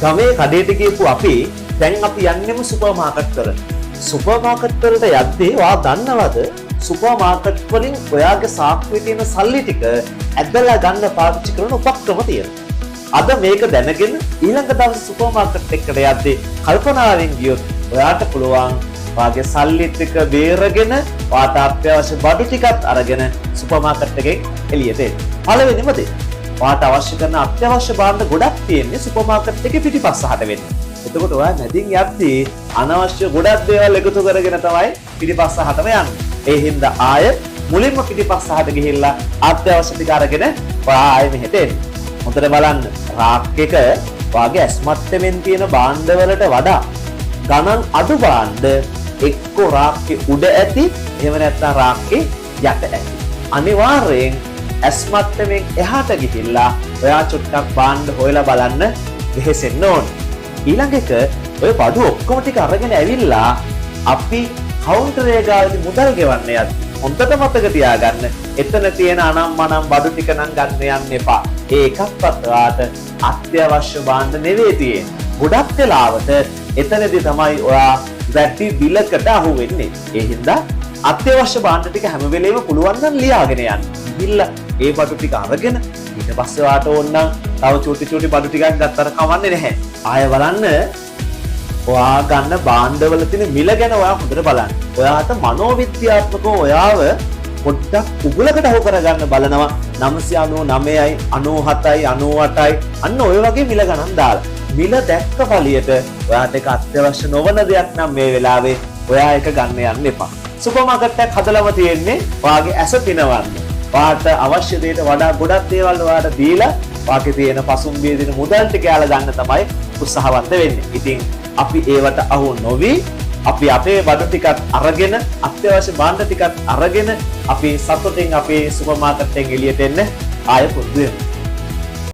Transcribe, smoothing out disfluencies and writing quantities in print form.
ගමේ කඩේට ගියපු අපි දැන් අපි යන්නෙම සුපර් මාකට් වලට. සුපර් මාකට් වලට යද්දී ඔයා දන්නවද සුපර් මාකට් වලින් ඔයාගේ සාක්කුවේ තියෙන සල්ලි ටික ඇදලා ගන්න පාවිච්චි කරන උපක්‍රම තියෙනවා. අද මේක දැනගෙන ඊළඟ දවසේ සුපර් මාකට් එකට යද්දී කල්පනාවෙන් ගියොත් ඔයාට පුළුවන් වාගේ සල්ලි ටික බේරගෙන වාට අත්‍යවශ්‍ය බඩු ටිකත් අරගෙන සුපර් මාකට් එකෙන් එළියට එන්න. පළවෙනිම දේ වාට අවශ්‍ය කරන අත්‍යවශ්‍ය භාණ්ඩ ගොඩක් තියෙන්නේ සුපර් මාකට් එකේ පිටිපස්සහට වෙන්නේ. එතකොට ඔයා මැදින් යද්දී අනවශ්‍ය ගොඩක් දේවල් එකතු කරගෙන තමයි පිටිපස්සහටම යන්නේ. ඒ හින්දා ආය මුලින්ම පිටිපස්සහට ගිහිල්ලා අත්‍යවශ්‍ය ටික අරගෙන ඔයා ආයෙ මෙහෙට එන්න. හොඳට බලන්න රාක් එක වාගේ ඇස්මත්තෙමින් තියෙන භාණ්ඩ වලට වඩා ගණන් අඩු භාණ්ඩ එක්ක රාක්කේ උඩ ඇති එහෙම නැත්නම් රාක්කේ යට ඇති. අනිවාර්යෙන් ඇස්මත්තෙමින් එහාට ගිහිල්ලා ඔයා චුට්ටක් භාණ්ඩ හොයලා බලන්න වෙහෙසෙන්න ඕනේ. ඊළඟ එක ඔය බඩු ඔක්කොම ටික අරගෙන ඇවිල්ලා අපි කවුන්ටරේ ගාවදී මුදල් ගෙවන්න යද්දි හොඳට මතක තියාගන්න එතන තියෙන අනම්මනම් බඩු ටික නම් ගන්න යන්න එපා. ඒ එකක්වත් ඔයාට අත්‍යවශ්‍ය භාණ්ඩ නෙවෙයි තියෙන්නේ. ගොඩක් වෙලාවට එතනදී තමයි ඔයා වැටි බිලකට අහු වෙන්නේ. ඒ හින්දා අත්‍යවශ්‍ය භාණ්ඩ ටික හැම වෙලේම පුළුවන් නම් ලියාගෙන යන්න. ගිහිල්ලා ඒ බඩු ටික අරගෙන ඊට පස්සේ ඔයාට ඕන නම් තව චූටි බඩු ටිකක් ගත්තට කවන්නේ නැහැ. ආය බලන්න ඔයා ගන්න භාණ්ඩවල තියෙන මිල ගැන ඔයා හොඳට බලන්න. ඔයාට මනෝවිද්‍යාත්මකව ඔයාව පොඩ්ඩක් උගලකට අහු කරගන්න බලනවා 999යි 97යි 98යි අන්න ඔය වගේ මිල ගණන් දාලා. මිල දැක්ක පළියට ඔයාට ඒක අත්‍යවශ්‍ය නොවන දෙයක් නම් මේ වෙලාවේ ඔයා ඒක ගන්න යන්න එපා. සුපර් මාකට් එකක් හදලම තියෙන්නේ ඔයාගේ ඇස පිනවන්න. ඔයාට අවශ්‍ය දෙයට වඩා ගොඩක් දේවල් ඔයාට දීලා ඔයාගේ තියෙන පසුම්බියේ තියෙන මුදල් ටික යාලා ගන්න තමයි උත්සාහවන්ත වෙන්නේ. ඉතින් අපි ඒවට අහු නොවි අපි අපේ බඩු ටිකත් අරගෙන අත්‍යවශ්‍ය භාණ්ඩ ටිකත් අරගෙන අපි සතුටින් අපේ සුපර් මාකට් එකෙන් එළියට එන්න ආයෙ පුරුදු වෙමු.